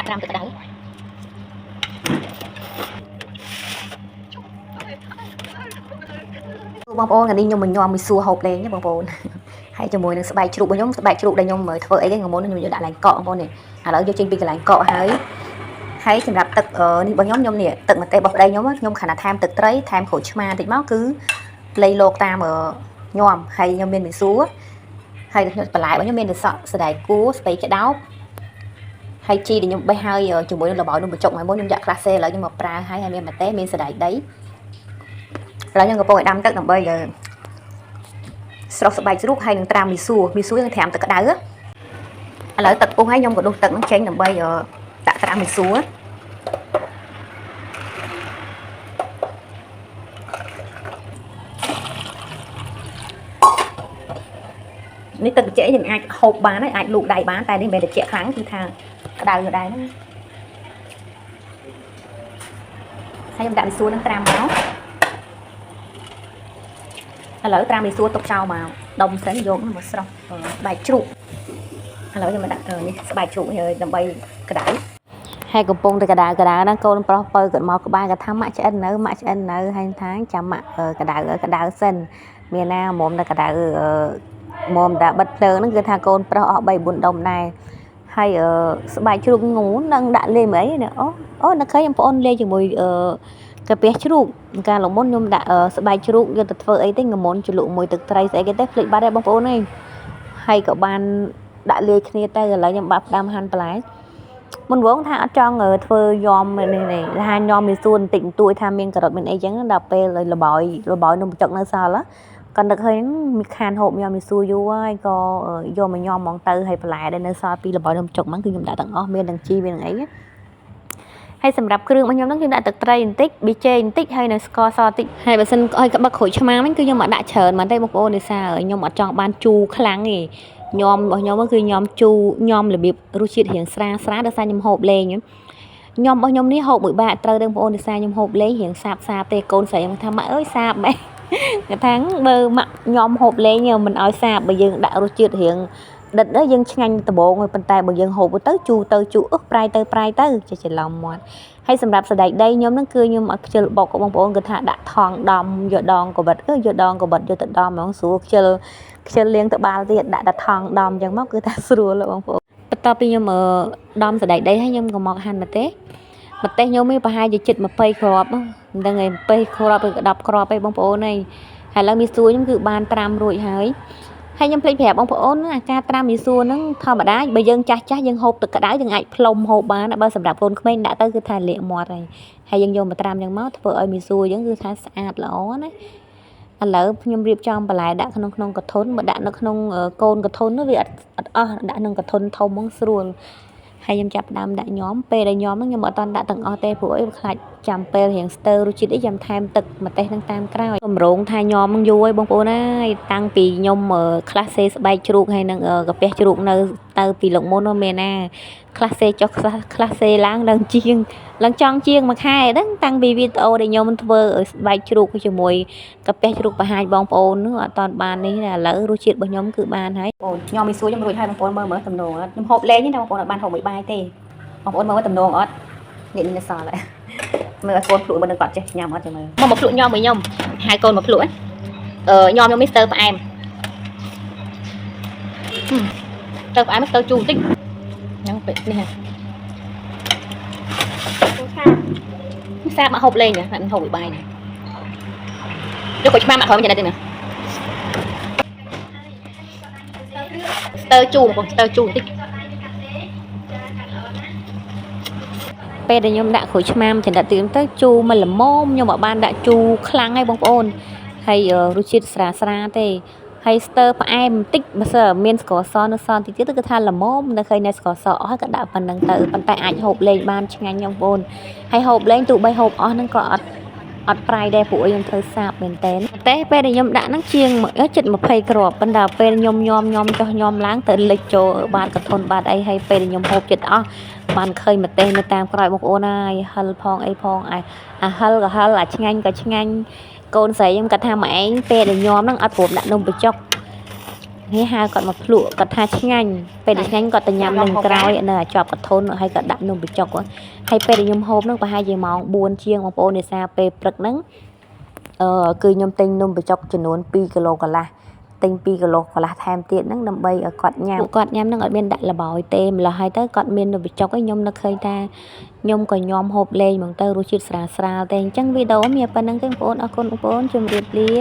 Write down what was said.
ត្រាំទឹកក្តៅបងប្អូនថ្ងៃនេះខ្ញុំញ៉ាំមីសួរហូបលេងណាបងប្អូនហើយជាមួយនឹងស្បែកជ្រូករបស់ខ្ញុំស្បែកជ្រូកដែលខ្ញុំធ្វើអីគេងមុនខ្ញុំយកដាក់ឡើងកក់បងប្អូននេះឥឡូវយកចេញពីកន្លែងកក់ហើយសម្រាប់ទឹកនេះរបស់ខ្ញុំនេះទឹកម្ទេសរបស់ប្តីខ្ញុំខណៈថែមទឹកត្រីថែមក្រូចឆ្មាតិចមកគឺលៃលោកតាមញ៉ាំហើយខ្ញុំមានមីសួរហើយខ្ញុំបន្លែរបស់ខ្ញុំមានតែសក់សណ្តែកគួរស្ពៃក្តោបហើយជីដែលខ្ញុំបេះហើយជាមួយនឹងលបោយនំបញ្ចុកហើយមុនខ្ញុំយកក្លាសេឥឡូវខ្ញុំមកប្រើហើយមានម្ទេសមានសណ្តែកដីឥឡូវខ្ញុំកំពុងឲ្យដាំទឹកដើម្បីស្រោះស្បែកជ្រូកហើយនឹងត្រាំមីសួរយើងត្រាំទឹកក្តៅឥឡូវទឹកពុះហើយខ្ញុំក៏ដួសទឹកនឹងចេញដើម្បីដាក់ត្រាំមីសួរនេះទឹកត្រជាក់យើងអាចហូបបានហើយអាចលូកដៃបានតែនេះមិនមែនត្រជាក់ខ្លាំងគឺថាក្តៅក៏ដែរហ្នឹងហើយខ្ញុំដាក់មីសួរនឹងត្រាំមកឥឡូវត្រាំមីសួរទុកចោលមកដុំសិនយកមកស្រោះស្បែកជ្រូកឥឡូវខ្ញុំមកដាក់នេះស្បែកជ្រូកហើយដើម្បីក្តៅហើយកំពុងតែក្តៅហ្នឹងកូនប្រុសពៅគាត់មកក្បែរគាត់ថាម៉ាក់ឆ្អិននៅហើយថាចាំម៉ាក់ក្តៅសិនមានណាមុំតែក្តៅមុំតែបិទភ្លើងហ្នឹងគឺថាកូនប្រុសអស់3 4ដុំដែរហើយស្បែកជ្រូកងូនឹងដាក់លេងអីណាអូនៅឃើញបងប្អូនលេងជាមួយកាពះជ្រូកកាលមុនខ្ញុំដាក់ស្បែកជ្រូកយកទៅធ្វើអីទេងមុនជ្រលក់មួយទឹកត្រីស្អីគេទេភ្លេចបាត់ហើយបងប្អូនអើយហើយក៏បានដាក់លាយគ្នាទៅឥឡូវខ្ញុំបាក់ផ្ដាំហាន់បន្លែមុនវងថាអត់ចង់ធ្វើយំនេះថាញ៉ាំមីសួរបន្តិចបន្តួចថាមានការ៉ុតមានអីចឹងដល់ពេលលបោយនំបញ្ចុកនៅសល់ក៏នឹកឃើញមានខានហូបញ៉ាំមីសួរយូរហើយក៏យកមកញ៉ាំហ្មងទៅហើយបន្លែដែលនៅសល់ពីលបោយនំបញ្ចុកហ្នឹងគឺខ្ញុំដាក់ទាំងអស់មានទាំងជីមានទាំងអីហើយសម្រាប់គ្រឿងរបស់ខ្ញុំហ្នឹងខ្ញុំដាក់ទឹកត្រីបន្តិចប៊ីចេបន្តិចហើយនៅស្ករសបន្តិចហើយបើសិនឲ្យក្បឹកក្រូចឆ្មាហ្នឹងគឺខ្ញុំអត់ដាក់ច្រើនមែនទេបងប្អូនដោយសារខ្ញុំអត់ចង់បានជូរខ្លាំងទេញ៉ាំរបស់ខ្ញុំគឺញ៉ាំជូរញ៉ាំរបៀបរសជាតិរៀងស្រាលដោយសារខ្ញុំហូបលេងញ៉ាំរបស់ខ្ញុំនេះហូបមួយបាក់ត្រូវទេបងប្អូនដោយសារខ្ញុំហូបលេងរៀងសាបទេកូនស្រីខ្ញុំថាម៉ាក់អើយសាបម៉ែគាត់ថាបើម៉ាក់ញ៉ាំហូបលេងមិនឲ្យសាបបើយើងដាក់រសជាតិរៀងដិតយើងឆ្ងាញ់ដំបងប៉ុន្តែបើយើងហូបទៅជូរប្រៃទៅចេះច្រឡំមាត់ហើយសម្រាប់សណ្តែកដីខ្ញុំហ្នឹងគឺខ្ញុំអត់ខ្ជិលបុកបងប្អូនគាត់ថាដាក់ថងដំយកដងកបិតយកទៅដំហ្មងស្រួលខ្ជិលលាងត្បាល់ទៀតដាក់តែថងដំអញ្ចឹងមកគឺថាស្រួលបងប្អូនបន្ទាប់ពីខ្ញុំដំសណ្តែកដីហើយខ្ញុំក៏មកហាន់ម្ទេសខ្ញុំមានប្រហែលជាជិត20គ្រាប់មិនដឹងឯង20គ្រាប់ឬក៏10គ្រាប់ឯងបងប្អូនហើយឥឡូវមីសួរខ្ញុំគឺបានត្រាំរួចហើយខ្ញុំភ្លេចប្រាប់បងប្អូនអាការត្រាំមីសួរហ្នឹងធម្មតាបើយើងចាស់យើងហូបទឹកក្តៅយើងអាចផ្លុំហូបបានបើសម្រាប់កូនក្មេងដាក់ទៅគឺថាលាកមាត់ហើយយើងយកមកត្រាំយ៉ាងមកធ្វើឲ្យមីសួរយើងគឺថាស្អាតល្អណាឥឡូវខ្ញុំរៀបចំបន្លែដាក់ក្នុងកធុនមកដាក់នៅក្នុងកូនកធុននោះវាអត់អស់ដាក់ក្នុងកធុនធំហ្មងស្រួលហើយខ្ញុំចាប់ផ្ដើមដាក់ញ៉ាំពេលដែលញ៉ាំហ្នឹងខ្ញុំអត់តាន់ដាក់ទាំងអស់ទេព្រោះអីខ្លាចចាំពេលរៀងស្ទើររសជាតិអីខ្ញុំថែមទឹកម្ទេសហ្នឹងតាមក្រោយកម្រងថាញ៉ាំហ្នឹងយូរហើយបងប្អូនហើយតាំងពីខ្ញុំក្លាសេស្បែកជ្រូកហើយនឹងកាពះជ្រូកនៅទៅពីលោកមុននោះមានណាក្លាសេចុះក្លាសេឡើងចង់ជាងមួយខែហ្នឹងតាំងពីវីដេអូដែលខ្ញុំធ្វើស្បែកជ្រូកជាមួយកាពះជ្រូកបង្ហាញបងប្អូនហ្នឹងអត់តាន់បាននេះតែឥឡូវរសជាតិរបស់ខ្ញុំគឺបានហើយបងញ៉ាំមីសួរខ្ញុំរួចហើយបងប្អូនមើលតំណងអត់ខ្ញុំហូបលេងទេបងប្អូនអត់បានហូបមួយបាយទេបងប្អូនមើលតំណងអត់នេះនៅសល់ហើយមើលឲ្យកូនភ្លក់មើលនឹងគាត់ចេះញ៉ាំអត់ចេះមើលមកភ្លក់ញ៉ាំមួយខ្ញុំហើយកូនមកភ្លក់ញ៉ាំខ្ញុំមីស្ទ័រផ្អែមទៅផ្អែមទៅជូរបន្តិចហ្នឹងពេកនេះហ่ะសាបមកហូបលេងណាហូបមួយបាយនេះយកក្រូចឆ្មាមកក្រោយមិនចំណេះទេណាស្ទើរជូរបងស្ទើរជូរបន្តិចពេលដែលខ្ញុំដាក់ក្រូចឆ្មាចំណិតទៀតទៅជូរមកល្មមខ្ញុំអត់បានដាក់ជូរខ្លាំងហើយបងប្អូនហើយរសជាតិស្រាលទេហើយស្ទើរផ្អែមបន្តិចបើសិនមានស្ករសនៅសល់តិចទៀតគឺថាល្មមនៅឃើញនៅស្ករសអស់ក៏ដាក់ប៉ុណ្្នឹងទៅប៉ុន្តែអាចហូបលេងបានឆ្ងាញ់បងប្អូនហើយហូបលេងទោះបីហូបអស់ហ្នឹងក៏អត់ប្រៃដែរពួកខ្ញុំធ្វើសាបមែនតែពេលដែលខ្ញុំដាក់ហ្នឹងជាងជិត20គ្រាប់ប៉ុន្តែពេលខ្ញុំញ៉ាំចុះញ៉ាំឡើងទៅលិចចូលបាតកធុនបាតអីហើយពេលដែលខ្ញុំហូបចិត្តអស់បានឃើញម្ទេសនៅតាមក្រោយបងប្អូនហើយហិលផងអីផងអាហិលក៏ហិលអាឆ្ងាញ់ក៏ឆ្ងាញ់កូនស្រីខ្ញុំគាត់ថាម៉ែឯងពេលដែលញ៉ាំហ្នឹងអត់ព្រមដាក់នំបញ្ចុក នេះហៅគាត់មកភ្លក់គាត់ថាឆ្ងាញ់ពេលឆ្ងាញ់គាត់ទៅញ៉ាំនឹងក្រោយនៅជាប់កធុនហើយក៏ដាក់នំបញ្ចុកហើយពេលខ្ញុំហូបហ្នឹងប្រហែលជាម៉ោង4ជាងបងប្អូននេសាពេលព្រឹកហ្នឹងគឺខ្ញុំទិញនំបញ្ចុកចំនួន2គីឡូកន្លះទិញ2គីឡូកន្លះថែមទៀតហ្នឹងដើម្បីឲ្យគាត់ញ៉ាំហ្នឹងអត់មានដាក់ល្បងទេម្ល៉េះហើយទៅគាត់មាននំបញ្ចុកឲ្យខ្ញុំនឹកឃើញថាខ្ញុំក៏ញោមហូបលេងហ្មងទៅរសជាតិស្រាលៗតែអញ្ចឹងវីដេអូមានប៉ុណ្្នឹងទេបងប្អូនអរគុណបងប្អូនជម្រាបលា